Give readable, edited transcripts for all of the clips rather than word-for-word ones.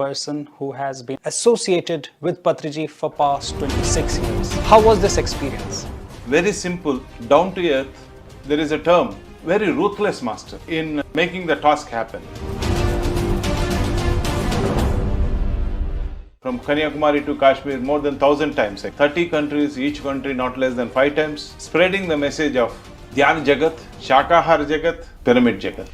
person who has been associated with Patriji for past 26 years. How was this experience? Very simple, down to earth. There is a term, very ruthless master in making the task happen. From Kanyakumari to Kashmir, more than 1,000 times. 30 countries, each country not less than 5 times. Spreading the message of Dhyan Jagat, Shakahar Jagat, Pyramid Jagat.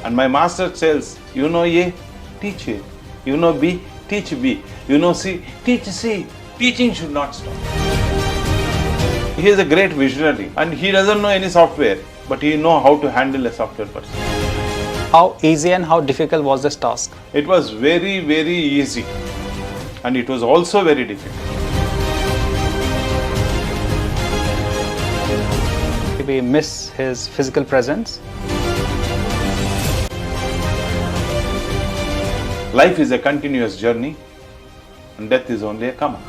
And my master tells, you know A, teach A. You know B, teach B. You know C, teach C. Teaching should not stop. He is a great visionary and he doesn't know any software, but he knows how to handle a software person. How easy and how difficult was this task? It was very, very easy. And it was also very difficult. We miss his physical presence. Life is a continuous journey and death is only a comma.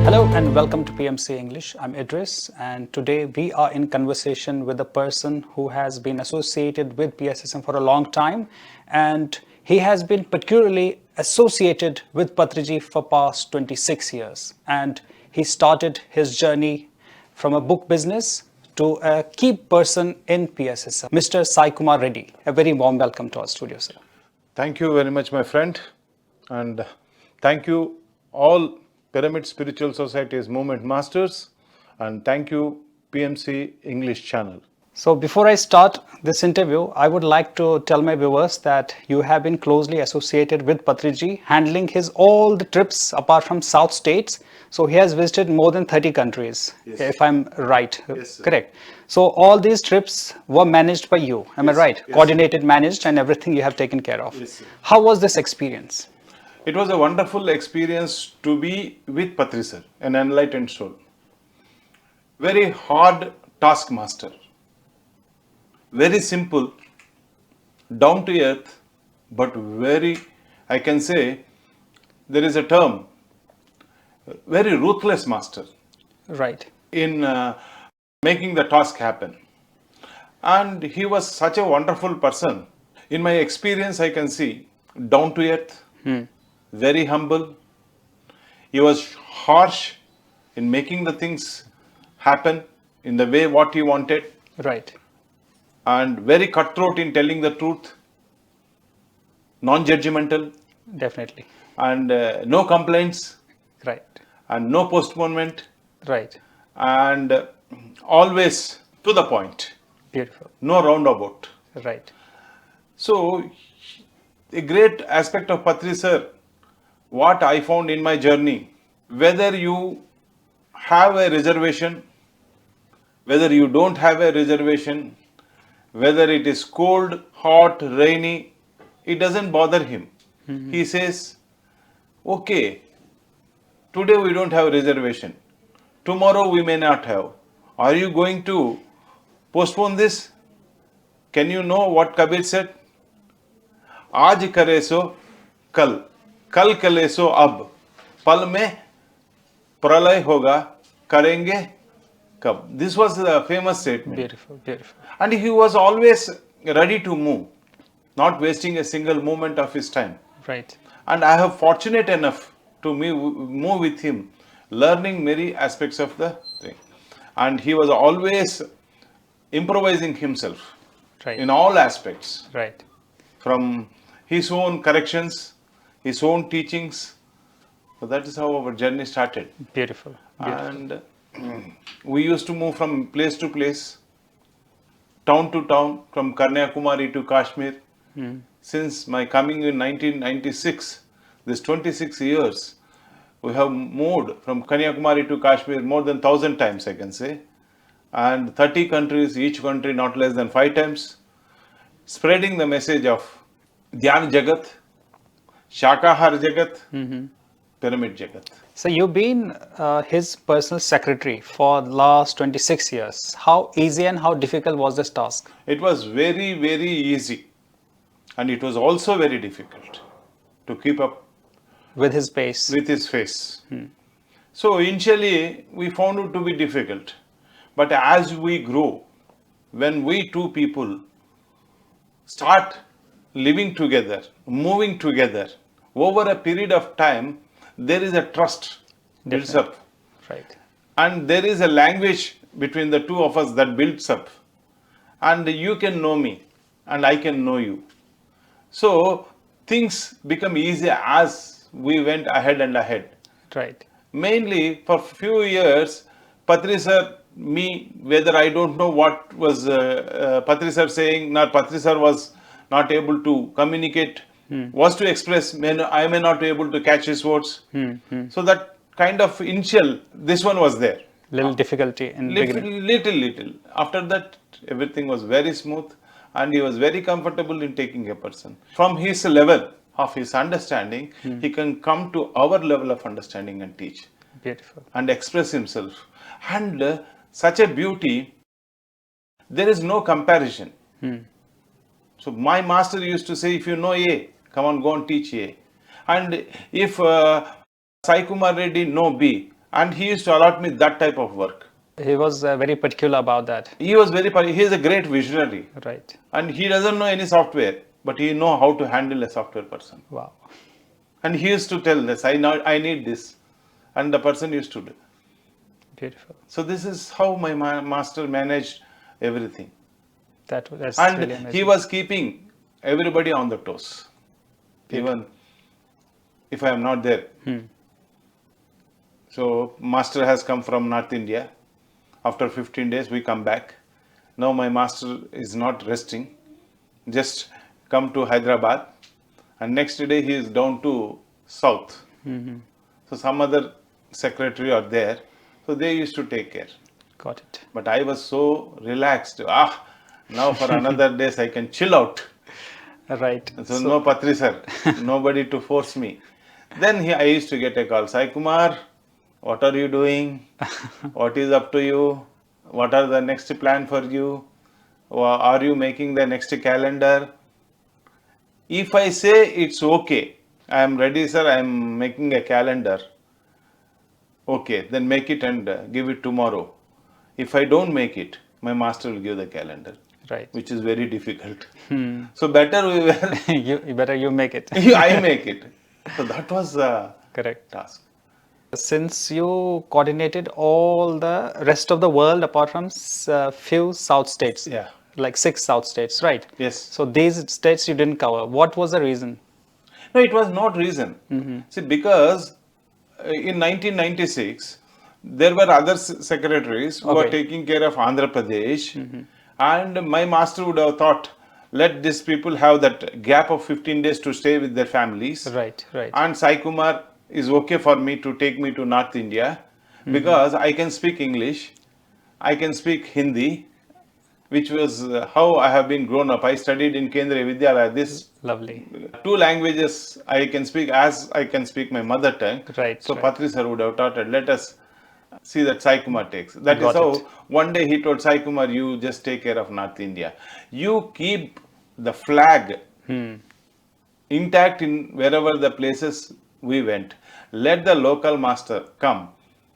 Hello and welcome to PMC English. I'm Idris and today we are in conversation with a person who has been associated with PSSM for a long time, and he has been particularly associated with Patriji for past 26 years, and he started his journey from a book business to a key person in PSSM. Mr. Sai Kumar Reddy, a very warm welcome to our studio, sir. Thank you very much, my friend, and thank you all Kurnool Spiritual Society's movement masters, and thank you PMC English channel. So before I start this interview, I would like to tell my viewers that you have been closely associated with Patriji, handling his all the trips apart from South states. So he has visited more than 30 countries, yes, if I'm right. Yes, sir. Correct. So all these trips were managed by you, am I right? Yes, coordinated, managed, and everything you have taken care of. Yes, sir. How was this experience? It was a wonderful experience to be with Patri sir, an enlightened soul. Very hard taskmaster. Very simple, down to earth, but very, I can say, there is a term, very ruthless master. Right. In making the task happen. And he was such a wonderful person. In my experience, I can see down to earth, very humble. He was harsh in making the things happen in the way what he wanted. Right. And very cutthroat in telling the truth, non-judgmental, Definitely. and no complaints, Right. and no postponement, Right. and always to the point, Beautiful. no roundabout. Right. So, a great aspect of Patri sir, what I found in my journey, whether you have a reservation, whether you don't have a reservation, whether it is cold, hot, rainy, it doesn't bother him. He says, okay, today we don't have a reservation. Tomorrow we may not have. Are you going to postpone this? Can you know what Kabir said? आज करे सो कल, कल करे सो अब, पल में प्रलय होगा, करेंगे कब. This was the famous statement. Beautiful. Beautiful. And he was always ready to move, not wasting a single moment of his time. Right. And I have fortunate enough to move with him, learning many aspects of the thing. And he was always improvising himself Right. in all aspects, Right. from his own corrections, his own teachings. So that is how our journey started. Beautiful. Beautiful. And we used to move from place to place, town to town, from Kanyakumari to Kashmir. Since my coming in 1996, this 26 years, we have moved from Kanyakumari to Kashmir more than 1,000 times, I can say. And 30 countries, each country not less than 5 times. Spreading the message of Dhyan Jagat, Shakahar Jagat, Pyramid Jagat. So you've been his personal secretary for the last 26 years. How easy and how difficult was this task? It was very, very easy. And it was also very difficult to keep up With his pace. with his face. So initially we found it to be difficult. But as we grow, when we two people start living together, moving together, over a period of time, there is a trust builds Definitely. up. Right. And there is a language between the two of us that builds up. And you can know me, and I can know you. So things become easier as we went ahead and ahead. Right. Mainly for few years, Patri sir, me, whether I don't know what was Patri sir saying, nor Patri sir was not able to communicate, was to express, I may not be able to catch his words. So that kind of initial, this one was there. Little difficulty in beginning. Little. After that, everything was very smooth and he was very comfortable in taking a person. From his level of his understanding, he can come to our level of understanding and teach Beautiful. and express himself. And such a beauty, there is no comparison. So my master used to say, if you know A, come on, go and teach A. And if Sai Kumar Reddy know B, and he used to allot me that type of work. He was very particular about that. He was he is a great visionary. Right. And he doesn't know any software, but he know how to handle a software person. Wow. And he used to tell this, I need this. And the person used to do. Beautiful. So this is how my master managed everything. That's And really amazing. he was keeping everybody on the toes. Even if I am not there. So master has come from North India. After 15 days, we come back. Now my master is not resting. Just come to Hyderabad. And next day he is down to South. So some other secretary are there. So they used to take care. Got it. But I was so relaxed. Now for another days I can chill out. Right. So no Patri sir, nobody to force me. Then I used to get a call. Sai Kumar, what are you doing? What is up to you? What are the next plan for you? Are you making the next calendar? If I say it's okay, I am ready sir, I am making a calendar. Okay, then make it and give it tomorrow. If I don't make it, my master will give the calendar. Right. Which is very difficult. So better we were, Better you make it. I make it. So that was the Correct. task. Since you coordinated all the rest of the world apart from few South states, Yeah. like 6 South states, right? Yes. So these states you didn't cover. What was the reason? No, it was not reason. See, because in 1996, there were other secretaries who were Okay. taking care of Andhra Pradesh. And my master would have thought, let these people have that gap of 15 days to stay with their families. Right, right. And Sai Kumar is okay for me to take me to North India because I can speak English, I can speak Hindi, which was how I have been grown up. I studied in Kendriya Vidyalaya. This Lovely. 2 languages I can speak as I can speak my mother tongue. Right, So right. Patri sir would have taught it. Let us see that Sai Kumar takes. That Got is how it. one day he told Sai Kumar, you just take care of North India. You keep the flag intact in wherever the places we went. Let the local master come.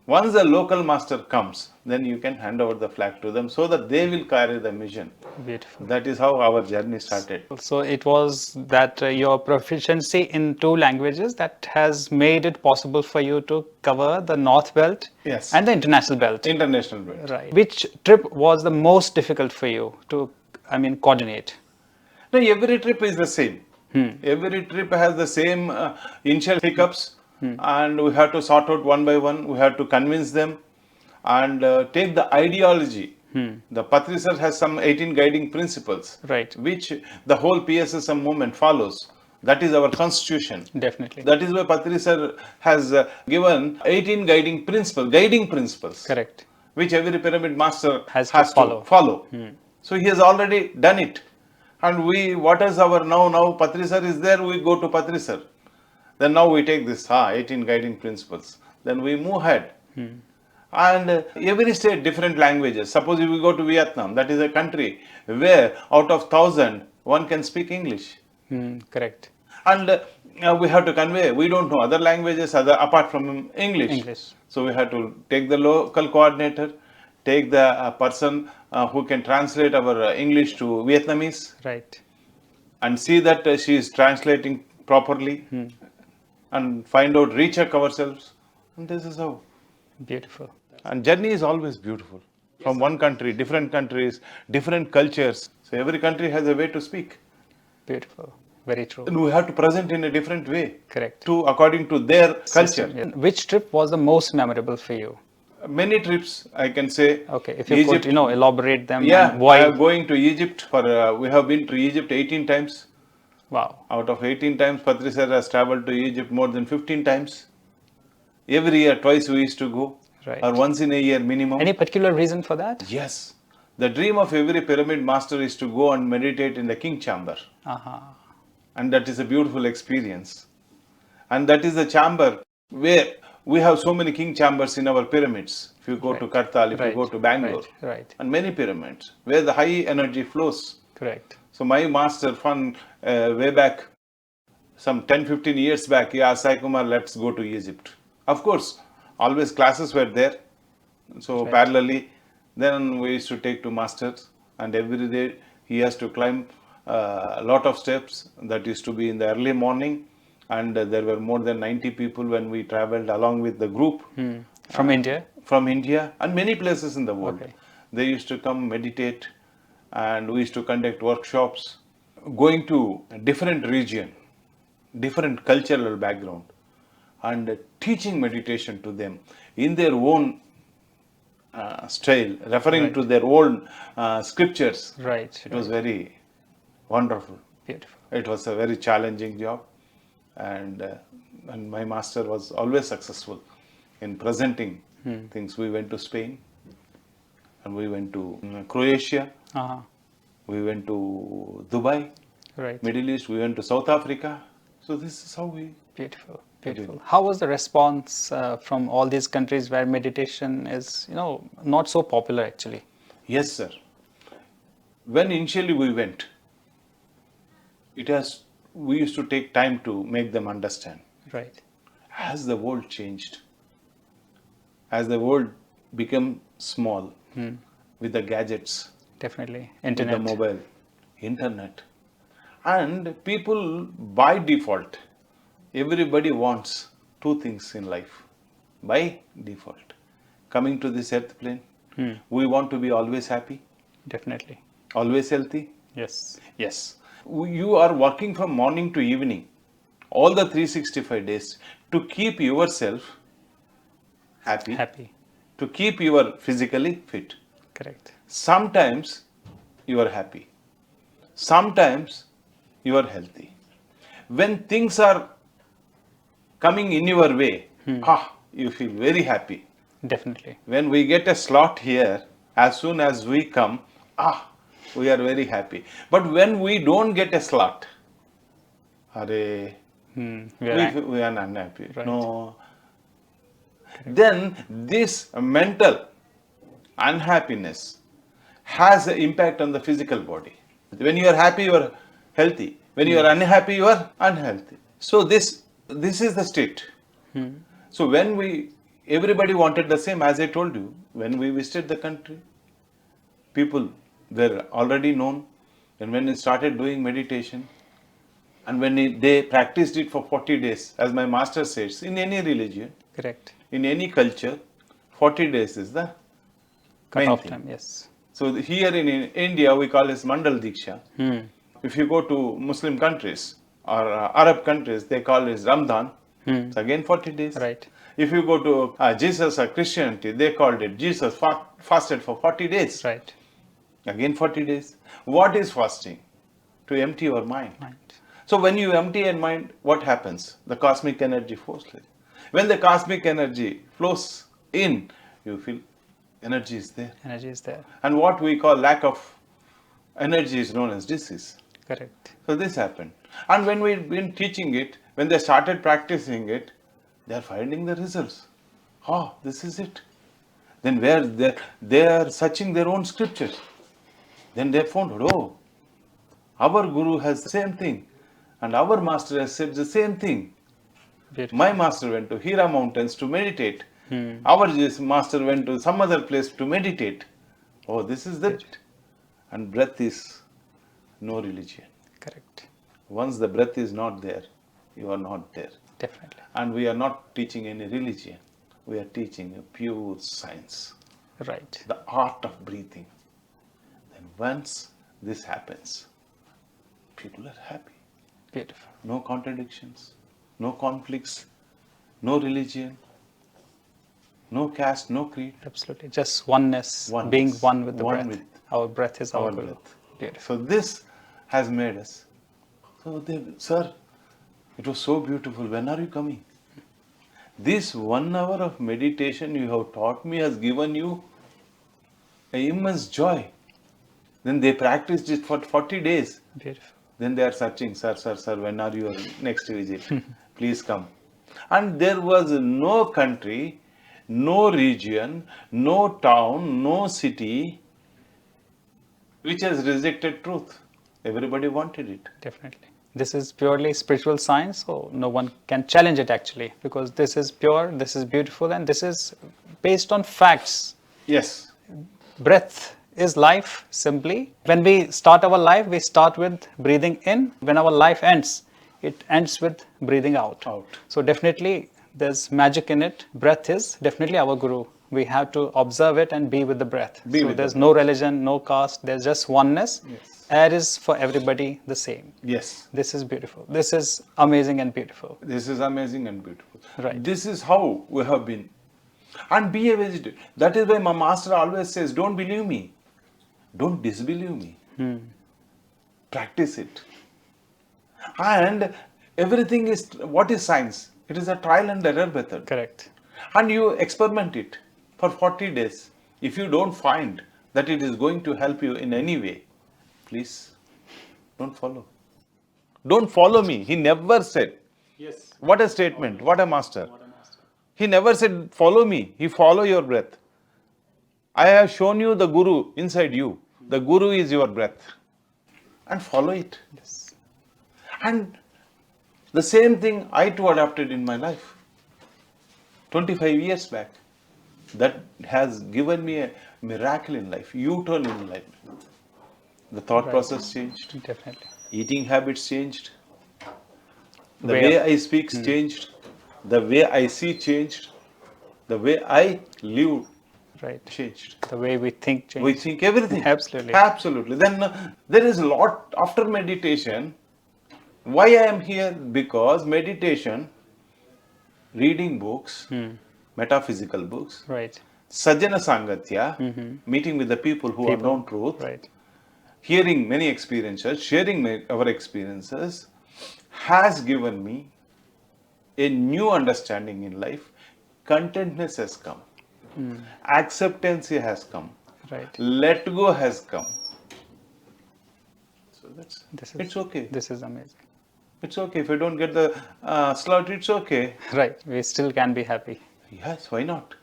Once the local master comes, then you can hand over the flag to them so that they will carry the mission. Beautiful. That is how our journey started. So it was that your proficiency in 2 languages that has made it possible for you to cover the North Belt Yes. and the International Belt. International belt. Right. Which trip was the most difficult for you to, coordinate? No, every trip is the same. Every trip has the same initial hiccups, and we have to sort out one by one. We have to convince them and take the ideology. The Patri sir has some 18 guiding principles, Right. which the whole PSSM movement follows. That is our constitution. Definitely. That is why Patri sir has given 18 guiding principles, Correct. which every pyramid master Has has to to follow. So he has already done it. And what is our now Patri sir is there, we go to Patri sir. Then now we take this 18 guiding principles. Then we move ahead. And every state different languages. Suppose if we go to Vietnam, that is a country where out of 1,000, one can speak English. Correct. And we have to convey, we don't know other languages apart from English. English. So we have to take the local coordinator, take the person who can translate our English to Vietnamese, Right. and see that she is translating properly, and find out, recheck ourselves. And this is how. Beautiful. And journey is always beautiful. From one country, different countries, different cultures. So every country has a way to speak. Beautiful. Very true. And we have to present in a different way. Correct. To according to their culture. Yeah. Which trip was the most memorable for you? Many trips, I can say. Okay, if you could, elaborate them. Yeah, and why. I am going to Egypt for. We have been to Egypt 18 times. Wow. Out of 18 times, Patriji sir has traveled to Egypt more than 15 times. Every year, twice we used to go. Right. Or once in a year minimum. Any particular reason for that? Yes. The dream of every pyramid master is to go and meditate in the king chamber. And that is a beautiful experience. And that is the chamber where we have so many king chambers in our pyramids. If you go to Kartal, if you go to Bangalore, and many pyramids where the high energy flows. Correct. So my master from way back, some 10-15 years back, yeah, Sai Kumar, let's go to Egypt. Of course, always classes were there. So parallelly, then we used to take to masters, and every day he has to climb a lot of steps. That used to be in the early morning, and there were more than 90 people when we traveled along with the group. From India? From India and many places in the world. Okay. They used to come meditate, and we used to conduct workshops, going to a different region, different cultural background, and teaching meditation to them in their own style, referring to their own scriptures. Right. It was very wonderful. Beautiful. It was a very challenging job, and my master was always successful in presenting things. We went to Spain, and we went to Croatia, we went to Dubai, Middle East, we went to South Africa. So this is how we... Beautiful. Beautiful. How was the response from all these countries where meditation is, not so popular actually? Yes, sir. When initially we went, we used to take time to make them understand. Right. As the world changed, as the world became small with the gadgets, definitely, internet, with the mobile, internet, and people by default, everybody wants two things in life. By default, coming to this earth plane, we want to be always happy. Definitely. Always healthy. Yes. Yes. You are working from morning to evening, all the 365 days, to keep yourself happy, to keep you physically fit. Correct. Sometimes you are happy, sometimes you are healthy. When things are coming in your way, you feel very happy. Definitely. When we get a slot here, as soon as we come, we are very happy. But when we don't get a slot, we are unhappy. Right. No. Then this mental unhappiness has an impact on the physical body. When you are happy, you are healthy. When you are unhappy, you are unhealthy. So this is the state. So when everybody wanted the same, as I told you, when we visited the country, people were already known. And when they started doing meditation, and when they practiced it for 40 days, as my master says, in any religion, correct, in any culture, 40 days is the main thing. Time, yes. So here in India, we call this Mandal Diksha. If you go to Muslim countries or Arab countries, they call it Ramadan. It's again 40 days. Right. If you go to Jesus or Christianity, they called it Jesus fasted for 40 days. Right. Again 40 days. What is fasting? To empty your mind. So when you empty your mind, what happens? The cosmic energy flows. When the cosmic energy flows in, you feel energy is there. Energy is there. And what we call lack of energy is known as disease. Correct. So this happened. And when we've been teaching it, when they started practicing it, they are finding the results. This is it. Then where they are searching their own scriptures. Then they found, our Guru has the same thing. And our master has said the same thing. Beautiful. My master went to Hira mountains to meditate. Our master went to some other place to meditate. Oh, this is that. And breath is no religion. Correct. Once the breath is not there, you are not there. Definitely. And we are not teaching any religion. We are teaching a pure science, Right. the art of breathing. Then once this happens, people are happy. Beautiful. No contradictions, no conflicts, no religion, no caste, no creed. Absolutely. Just oneness, Oneness. being one with the One breath. with Our breath is our our guru. breath. Beautiful. So this has made us. So they, sir, it was so beautiful. When are you coming? This 1 hour of meditation you have taught me has given you an immense joy. Then they practiced it for 40 days. Beautiful. Then they are searching, sir, when are your next visit? Please come. And there was no country, no region, no town, no city which has rejected truth. Everybody wanted it. Definitely. This is purely spiritual science, so no one can challenge it actually, because this is pure, this is beautiful, and this is based on facts. Yes. Breath is life simply. When we start our life, we start with breathing in. When our life ends, it ends with breathing out. So definitely there's magic in it. Breath is definitely our guru. We have to observe it and be with the breath. So there's no religion, no caste, there's just oneness. Yes. Air is for everybody the same. Yes. This is beautiful. This is amazing and beautiful. This is amazing and beautiful. Right. This is how we have been. And be a vegetarian. That is why my master always says, don't believe me. Don't disbelieve me. Practice it. And everything is, what is science? It is a trial and error method. Correct. And you experiment it for 40 days. If you don't find that it is going to help you in any way, please don't follow. Don't follow me. He never said. Yes. What a statement. What a master. He never said, follow me. He follow your breath. I have shown you the guru inside you. The guru is your breath. And follow it. Yes. And the same thing I too adopted in my life. 25 years back. That has given me a miracle in life. U-turn in life. The thought process changed. Definitely. Eating habits changed. The Way way of- I speak changed. The way I see changed. The way I live Right. changed. The way we think changes. We think everything. Absolutely. Absolutely. Then there is a lot after meditation. Why I am here? Because meditation, reading books, metaphysical books, Right. Sajjana Sangatya, meeting with the people who have known truth, Right. hearing many experiences, sharing our experiences, has given me a new understanding in life. Contentness has come. Acceptance has come. Right. Let go has come. So that's, This is, it's okay. This is amazing. It's okay. If you don't get the slot, it's okay. Right. We still can be happy. Yes, why not?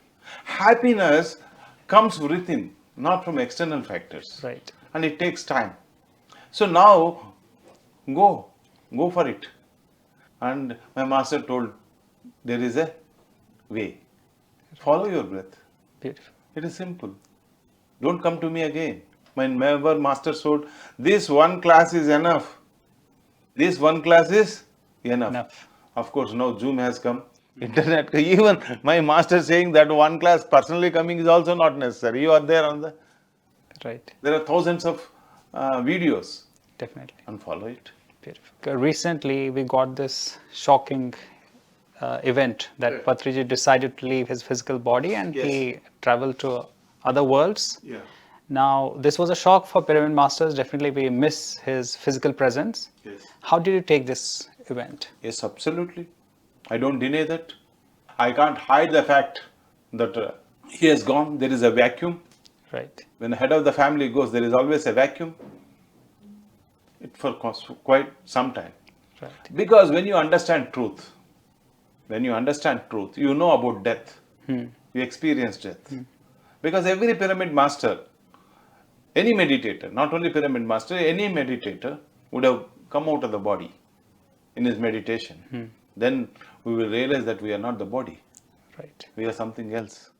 Happiness comes within, not from external factors. Right. And it takes time. So now, go for it. And my master told, there is a way. Follow your breath. Beautiful. It is simple. Don't come to me again. My master told, this one class is enough. This one class is enough. Of course, now Zoom has come. Internet, even my master saying that one class personally coming is also not necessary. You are there on the. Right. There are thousands of videos. Definitely. And follow it. Beautiful. Recently, we got this shocking event that Patriji decided to leave his physical body and he traveled to other worlds. Yeah. Now, this was a shock for Pyramid Masters. Definitely, we miss his physical presence. Yes. How did you take this event? Yes, absolutely. I don't deny that. I can't hide the fact that he has gone. There is a vacuum. Right. When the head of the family goes, there is always a vacuum. It for quite some time. Right. Because when you understand truth, you know about death. You experience death. Because every pyramid master, any meditator, not only pyramid master, any meditator would have come out of the body. in his meditation, then we will realize that we are not the body. Right. We are something else.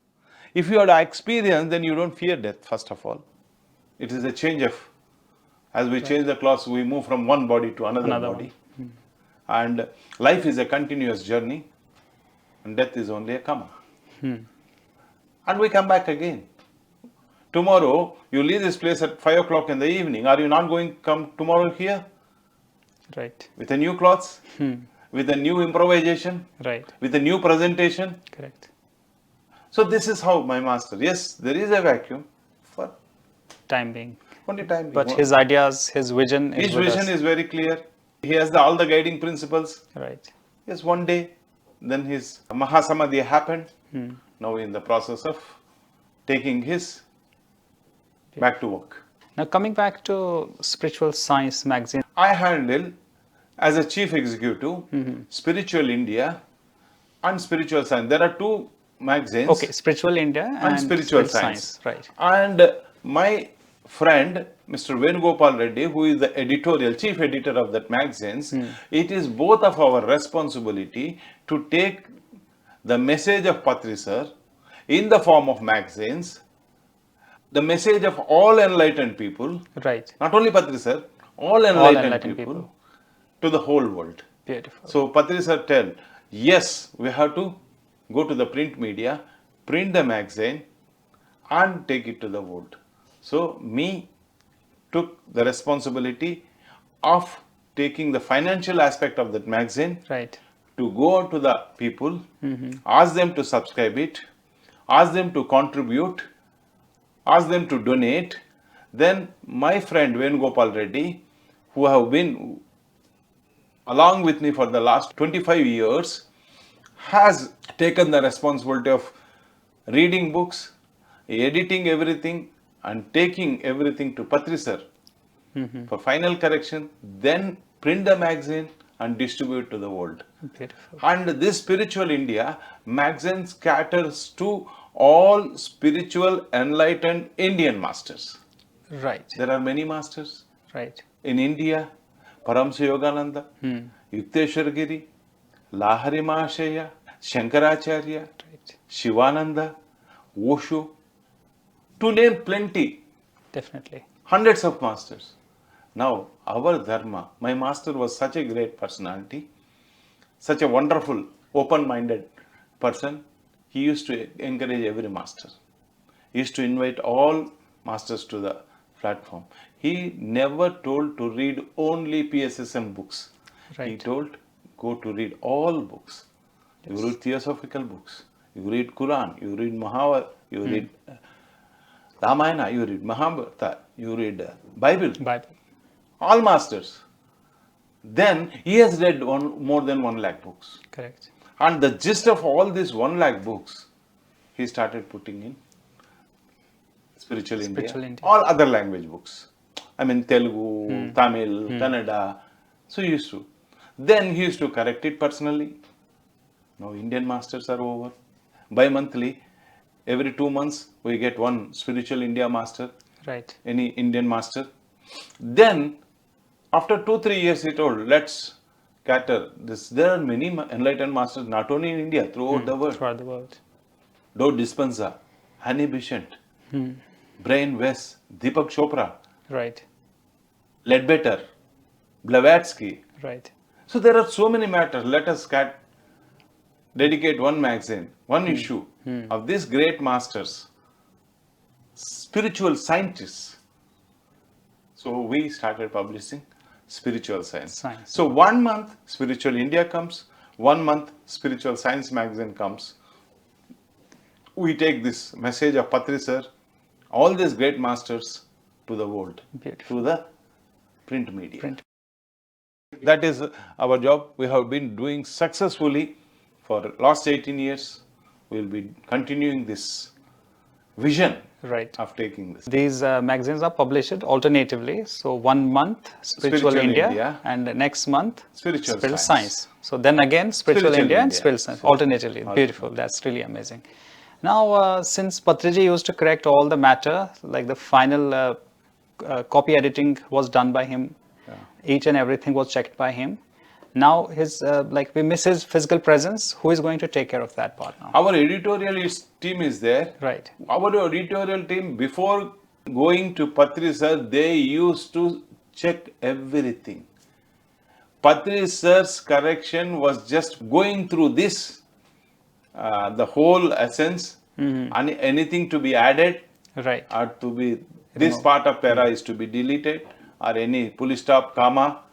If you had experience, then you don't fear death, first of all. It is a change of, as we change the clothes, we move from one body to another body. And life is a continuous journey, and death is only a comma. And we come back again. Tomorrow, you leave this place at 5 o'clock in the evening. Are you not going to come tomorrow here? Right. With a new clothes? With a new improvisation? Right. With a new presentation? Correct. So this is how my master, yes, there is a vacuum for Time being. only time being. But his ideas, his vision is His with vision us. is very clear. He has all the guiding principles. Right. Yes, one day, then his Mahasamadhi happened. Now in the process of taking his back to work. Now coming back to Spiritual Science magazine. I handle as a chief executive Spiritual India and Spiritual Science. There are two magazines. Okay, Spiritual India and Spiritual Science. Right. And my friend, Mr. Venugopal Reddy, who is the editorial, chief editor of that magazines, it is both of our responsibility to take the message of Patri sir in the form of magazines, the message of all enlightened people, Right. not only Patri sir, all enlightened people, to the whole world. Beautiful. So Patri sir tell, yes, we have to go to the print media, print the magazine and take it to the world. So me took the responsibility of taking the financial aspect of that magazine Right. to go to the people, ask them to subscribe it, ask them to contribute, ask them to donate. Then my friend Venugopal Reddy, who have been along with me for the last 25 years, has taken the responsibility of reading books, editing everything, and taking everything to Patri sir for final correction, then print the magazine and distribute to the world. Beautiful. And this Spiritual India magazine caters to all spiritual enlightened Indian masters. Right. There are many masters Right. in India. Paramsa Yogananda, Yukteswar Giri, Lahari Mahashaya, Shankaracharya, Right. Shivananda, Osho, to name plenty, Definitely. hundreds of masters. Now, our Dharma, my master was such a great personality, such a wonderful, open-minded person. He used to encourage every master. He used to invite all masters to the platform. He never told to read only PSSM books. He Right. told, go to read all books. You read theosophical books. You read Quran. You read Mahabharata. You read Ramayana. You read Mahabharata. You read Bible. Bible. All masters. Then he has read more than 1 lakh books. Correct. And the gist of all these 1 lakh books, he started putting in Spiritual India, India. all other language books. I mean, Telugu, Tamil, Kannada. So he used to. Then he used to correct it personally. Now Indian masters are over. Bi-monthly, every 2 months, we get one Spiritual India master, Right. any Indian master. Then, after 2-3 years, he told, let's cater this. There are many enlightened masters, not only in India, throughout the world. Throughout the world. Joe Dispenza, Honey Bishant, Brian West, Deepak Chopra, Right. Ledbetter, Blavatsky. Right. So there are so many matters. Let us dedicate one magazine, one issue of these great masters, spiritual scientists. So we started publishing Spiritual Science. So 1 month Spiritual India comes, 1 month Spiritual Science magazine comes. We take this message of Patri sir, all these great masters to the world, Beautiful. to the print media. Print. That is our job. We have been doing successfully for last 18 years. We will be continuing this vision Right. of taking this. These magazines are published alternatively. So 1 month Spiritual India, and the next month Spiritual Science. Science. So then again Spiritual India and India. Spiritual Science alternatively. Beautiful. That's really amazing. Now, since Patriji used to correct all the matter, like the final copy editing was done by him, each and everything was checked by him. Now his like we miss his physical presence. Who is going to take care of that part now? Our editorial team is there. Right. Our editorial team, before going to Patri sir, they used to check everything. Patri sir's correction was just going through this, the whole essence, and anything to be added Right. or to be, this part of para is to be deleted, or any full stop, comma.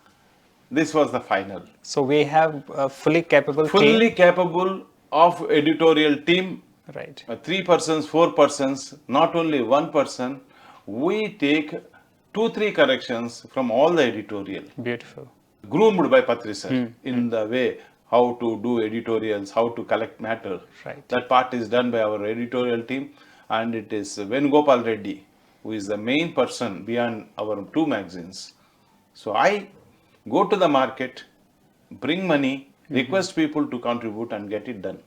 This was the final. So we have a fully capable Fully team. capable of editorial team, Right. 3 persons, 4 persons, not only one person. We take 2-3 corrections from all the editorial, Beautiful. groomed by Patri sir in the way how to do editorials, how to collect matter. Right. That part is done by our editorial team, and it is Venugopal Reddy who is the main person beyond our 2 magazines. So I go to the market, bring money, request people to contribute and get it done,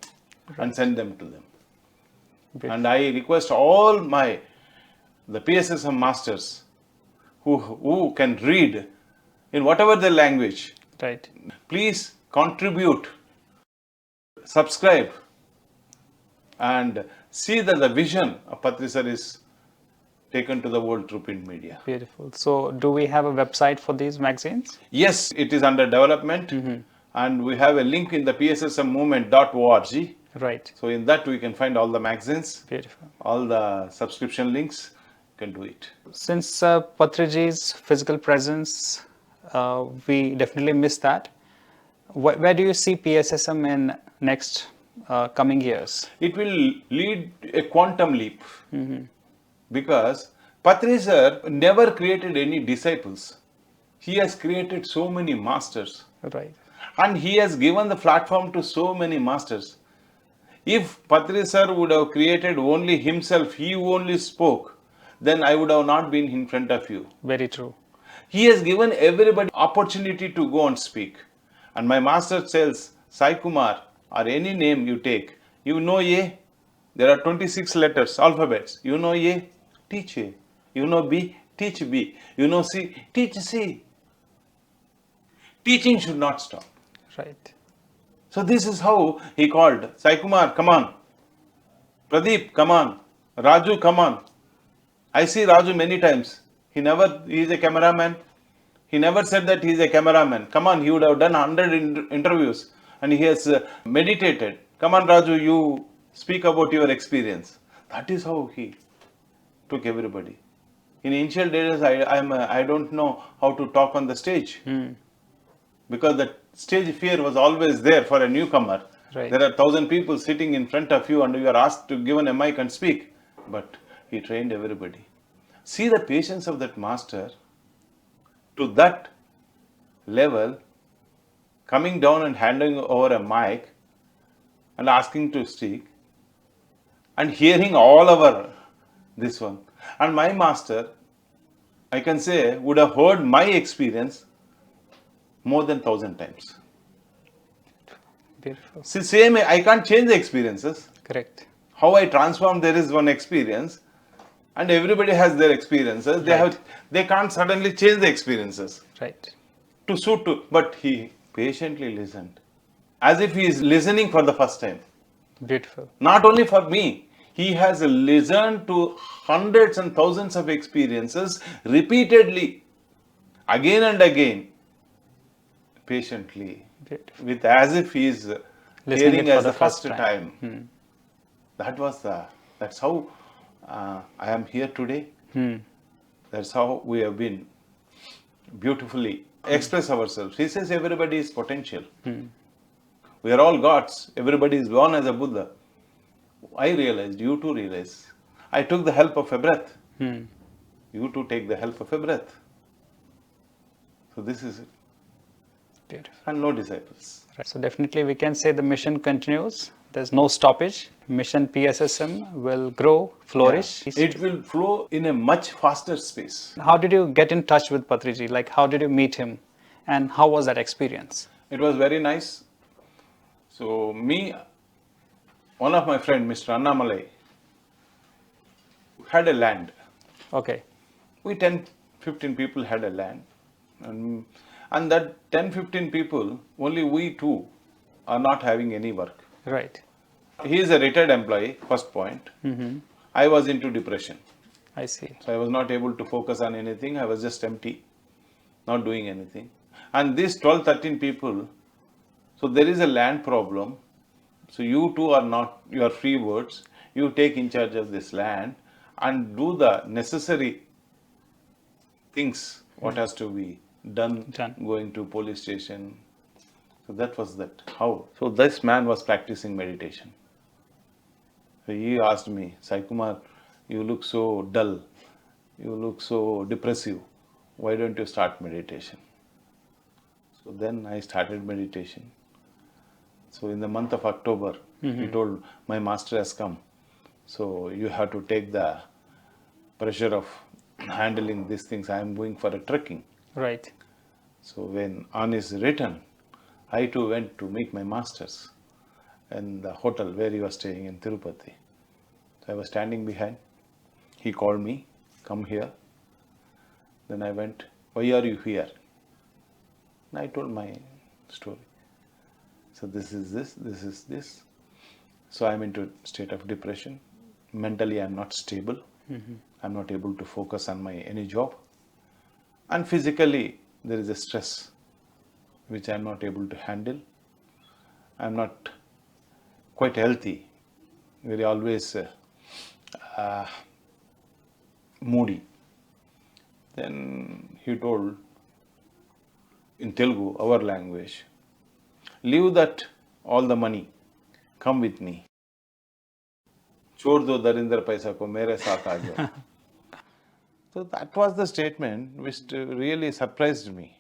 and send them to them. Beautiful. And I request all the PSSM masters who can read in whatever their language, Right. please contribute, subscribe, and see that the vision of Patri sir is taken to the world through print media. Beautiful. So do we have a website for these magazines? Yes, it is under development, and we have a link in the pssmmovement.org. Right. So in that we can find all the magazines, Beautiful. all the subscription links. You can do it. Since Patriji's physical presence, we definitely miss that. Where do you see PSSM in next coming years? It will lead a quantum leap, because Patri sir never created any disciples. He has created so many masters, Right. and he has given the platform to so many masters. If Patri sir would have created only himself, he only spoke, then I would have not been in front of you. Very true. He has given everybody opportunity to go and speak. And my master tells, Sai Kumar, or any name you take, you know A, there are 26 letters, alphabets. You know A, teach A. You know B, teach B. You know C, teach C. Teaching should not stop. Right. So this is how he called, Sai Kumar, come on. Pradeep, come on. Raju, come on. I see Raju many times. He is a cameraman. He never said that he is a cameraman. Come on, he would have done 100 interviews, and he has meditated. Come on, Raju, you speak about your experience. That is how he took everybody. In initial days, I don't know how to talk on the stage, because the stage fear was always there for a newcomer. Right. There are 1,000 people sitting in front of you, and you are asked to give a mic and speak. But he trained everybody. See the patience of that master to that level, coming down and handing over a mic and asking to speak, and hearing all over this one. And my master, I can say, would have heard my experience more than 1,000 times. Beautiful. See, same, I can't change the experiences. Correct. How I transform, there is one experience, and everybody has their experiences. They can't suddenly change the experiences Right. to suit to, but he patiently listened, as if he is listening for the first time. Beautiful. Not only for me, he has listened to hundreds and thousands of experiences repeatedly, again and again, patiently, Beautiful. with as if he is Listening hearing it for as the the first first time. That's how I am here today. That's how we have been beautifully express ourselves. He says everybody is potential. We are all gods. Everybody is born as a Buddha. I realized, you too realize. I took the help of a breath. You too take the help of a breath. So this is it. Beautiful. And no disciples. Right. So definitely we can say the mission continues. There's no stoppage. Mission PSSM will grow, flourish. It will flow in a much faster space. How did you get in touch with Patriji? Like, how did you meet him? And how was that experience? It was very nice. So one of my friend, Mr. Annamalai, had a land. Okay. We 10, 15 people had a land. And And that 10-15 people, only we two are not having any work. Right. He is a retired employee, first point. I was into depression. I see. So I was not able to focus on anything. I was just empty, not doing anything. And these 12, 13 people, so there is a land problem. So you two are not, you are free birds. You take in charge of this land and do the necessary things, what has to be done, going to police station. So that was that. How? So this man was practicing meditation. So he asked me, Sai Kumar, you look so dull, you look so depressive. Why don't you start meditation? So then I started meditation. So in the month of October, he told, my master has come. So you have to take the pressure of handling these things. I am going for a trekking. Right. So when on his return, I too went to meet my masters in the hotel where he was staying in Tirupati. So I was standing behind. He called me, come here. Then I went, why are you here? And I told my story. So this is this, this is this. So I'm into state of depression. Mentally I'm not stable. I'm not able to focus on my any job. And physically there is a stress which I'm not able to handle. I'm not quite healthy. Very always moody. Then he told in Telugu, our language, leave that all the money, come with me. छोड़ दो दरिंदर पैसा को मेरे साथ आ जाओ. So that was the statement which really surprised me.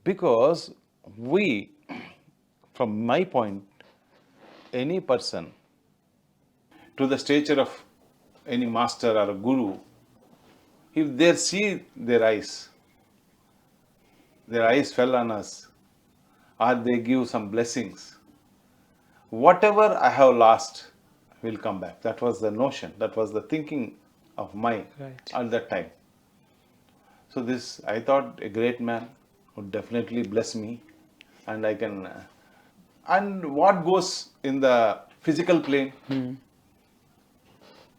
Because we, from my point, any person to the stature of any master or a guru, if they see their eyes fell on us, or they give some blessings, whatever I have lost will come back. That was the notion, that was the thinking of mine at that time. So this, I thought a great man would definitely bless me, and I can, and what goes in the physical plane,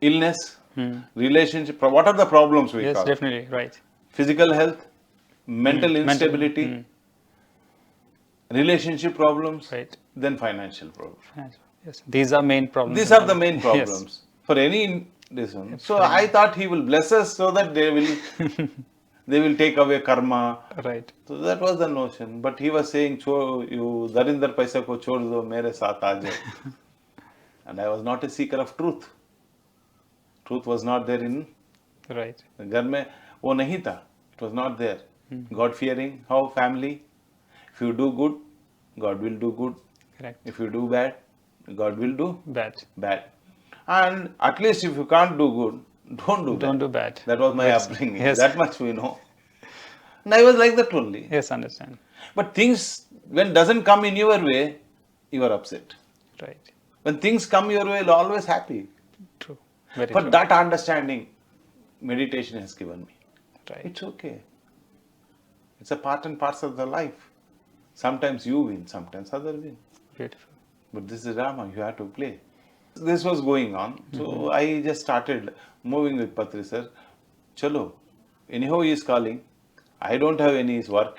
illness, relationship, what are the problems we call? Yes, definitely, right. Physical health, mental instability, relationship problems, right. Then financial problems. Yes, these are main problems. These are the main problems yes. for any reason. So I thought he will bless us so that they will take away karma. Right. So that was the notion. But he was saying, you darinder paisa ko chhod do, mere saath aa jao. And I was not a seeker of truth. Truth was not there in right. घर में वो नहीं था. It was not there. God fearing, how family. If you do good, God will do good. Correct. If you do bad, God will do bad. And at least if you can't do good, don't do bad. That was my upbringing. Yes. That much we know. And I was like that only. Yes, understand. But things, when doesn't come in your way, you are upset. Right. When things come your way, you're always happy. True. Very but true. that understanding, meditation has given me. Right. It's okay. It's a part and parcel of the life. Sometimes you win, sometimes others win. Beautiful. But this is drama, you have to play. This was going on. So I just started moving with Patri sir. Chalo, anyhow he is calling. I don't have any work.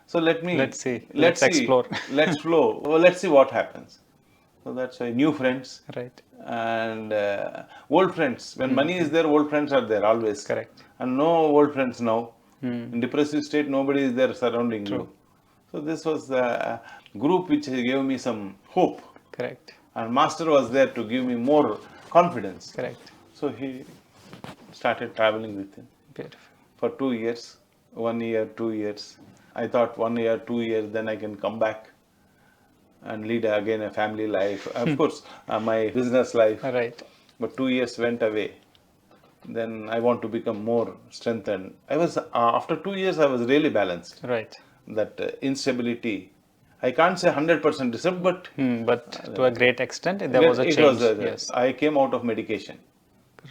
So let's see. Let's explore. Let's flow. Well, let's see what happens. So that's why new friends. Right. And old friends. When money is there, old friends are there always. Correct. And no old friends now. In depressive state, nobody is there surrounding you. So this was the group which gave me some hope. Correct. And master was there to give me more confidence. Correct. So he started traveling with him. Beautiful. For 2 years, 1 year, 2 years. I thought 1 year, 2 years, then I can come back and lead again a family life. Of course, my business life. Right. But 2 years went away. Then I want to become more strengthened. I was after 2 years, I was really balanced. Right. That instability, I can't say 100% disturbed, but to a great extent, there was a change. Yes. I came out of medication.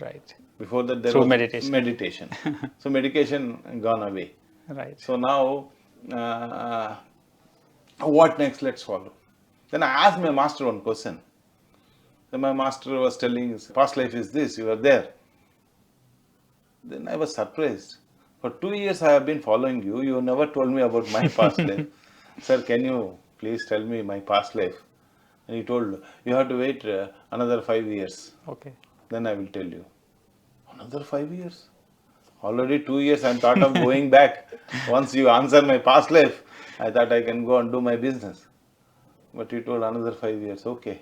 Right. Before that, there Through was meditation. meditation. So medication gone away. Right. So now uh, what next? Let's follow. Then I asked my master one question. Then my master was telling, past life is this, you are there. Then I was surprised. For 2 years I have been following you. You never told me about my past life. Sir, can you please tell me my past life? And he told, you have to wait another 5 years. Okay. Then I will tell you. Another 5 years? Already 2 years I'm thought of going back. Once you answer my past life, I thought I can go and do my business. But he told another 5 years. Okay,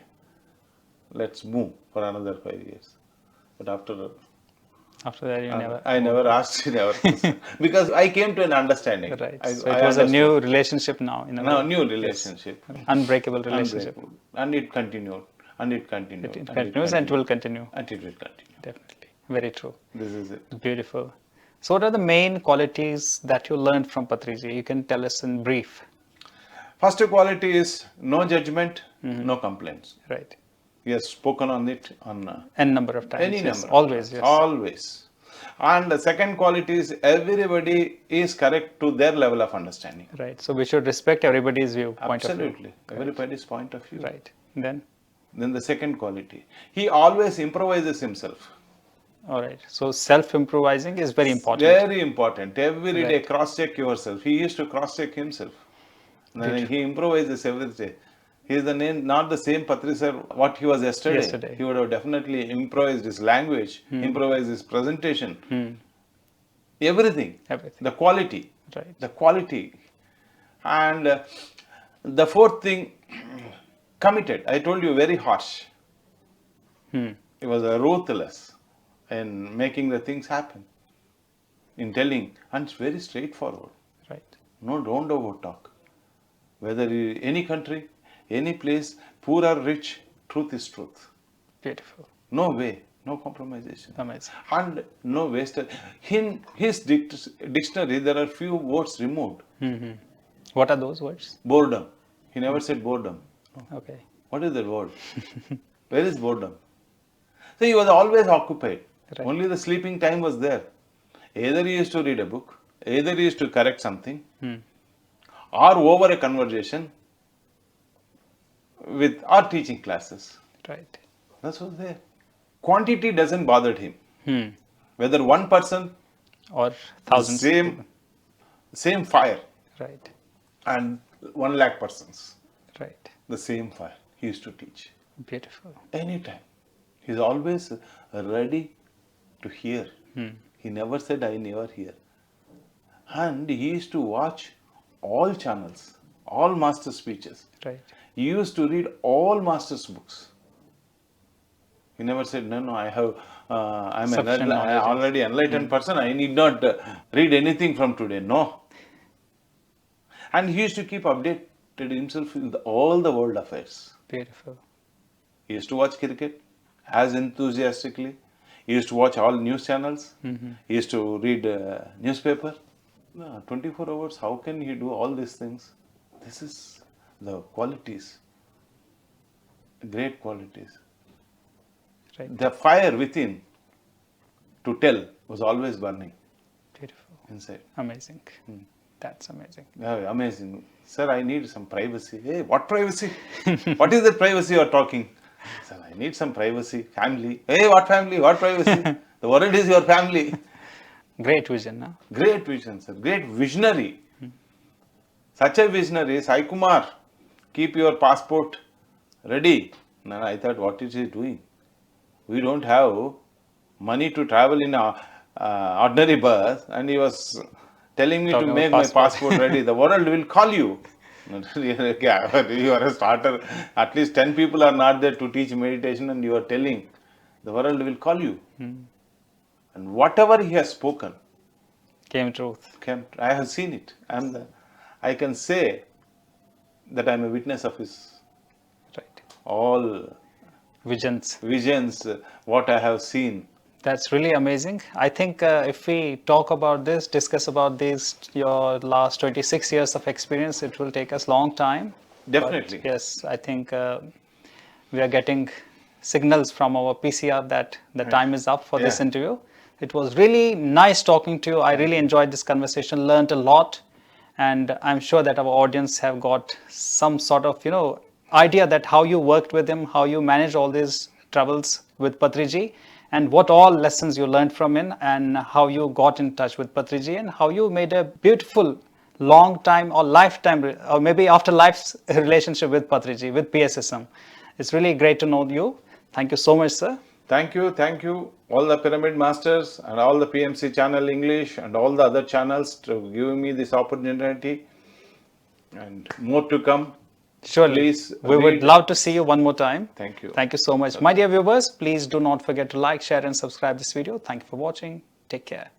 let's move for another 5 years. But after that, you never. I never asked you never because I came to an understanding. Right. I So it was a understood. new relationship now. In a Now way. new relationship, Unbreakable relationship. unbreakable. And it continued, and it continued, It continues and it will continue. and it will continue. Definitely. Very true. This is it. Beautiful. So what are the main qualities that you learned from Patriji? You can tell us in brief. First quality is no judgment, no complaints. Right. He has spoken on it on N number of times. any yes. number. Of Always, times. yes. Always. And the second quality is everybody is correct to their level of understanding. Right. So we should respect everybody's point of view. Absolutely. Everybody's point of view. Right. Then, Then the second quality, he always improvises himself. all right. So self-improvising is very important. Very important. Every day Right. cross-check yourself. He used to cross-check himself. Then he improvises every day. He is not the same Patri sir what he was yesterday. He would have definitely improvised his language, improvised his presentation, everything. Everything. The quality. Right. The quality. And the fourth thing, committed. I told you, very harsh. He was ruthless in making the things happen, in telling, and it's very straightforward. Right. No, don't over talk. Whether any country, any place, poor or rich, truth is truth. Beautiful. No way, no compromisation. Amazing. And no wasted. In his dictionary, there are few words removed. What are those words? Boredom. He never said boredom. Okay. What is that word? Where is boredom? So he was always occupied. Right. Only the sleeping time was there. Either he used to read a book, either he used to correct something, or over a conversation with our teaching classes. Right. That's what's there. Quantity doesn't bother him. Whether one person, Or thousands. same fire, Right. and 1 lakh persons, Right. the same fire. He used to teach Beautiful. anytime. He's always ready to hear. He never said, I never hear. And he used to watch all channels, all master speeches. Right. He used to read all master's books. He never said, no, I'm Sufficient knowledge. already enlightened person. I need not read anything from today. No. And he used to keep updated himself with all the world affairs. Beautiful. He used to watch cricket as enthusiastically. He used to watch all news channels. He used to read newspaper. No, 24 hours, how can he do all these things? This is the qualities, great qualities. Right. The fire within to tell was always burning Beautiful. inside. Amazing. That's amazing. Yeah, amazing. Sir, I need some privacy. Hey, what privacy? What is that privacy you are talking? Sir, I need some privacy. Family. Hey, what family? What privacy? The world is your family. Great vision, no? Great vision, sir. Great visionary. Such a visionary. Sai Kumar, keep your passport ready. And I thought, what is he doing? We don't have money to travel in a ordinary bus, and he was telling me Talking to about make passport. my passport ready. The world will call you. You are a starter. At least 10 people are not there to teach meditation, and you are telling the world will call you. And whatever he has spoken, Came truth. I have seen it. I can say that I am a witness of his Right. all Visions. visions, what I have seen. That's really amazing. I think if we talk about this, discuss about this, your last 26 years of experience, it will take us long time. Definitely. But yes, I think we are getting signals from our PCR that the time is up for this Yeah. interview. It was really nice talking to you. I really enjoyed this conversation, learned a lot. and I'm sure that our audience have got some sort of idea that how you worked with him, how you managed all these troubles with Patriji, and what all lessons you learned from him, and how you got in touch with Patriji, and how you made a beautiful long time or lifetime or maybe after life's relationship with Patriji, with PSSM. It's really great to know you. Thank you so much, sir. Thank you, all the Pyramid Masters and all the PMC channel English and all the other channels to giving me this opportunity, and more to come. Surely. Please We would love to see you one more time. Thank you. Thank you so much. My dear viewers, please do not forget to like, share, and subscribe this video. Thank you for watching. Take care.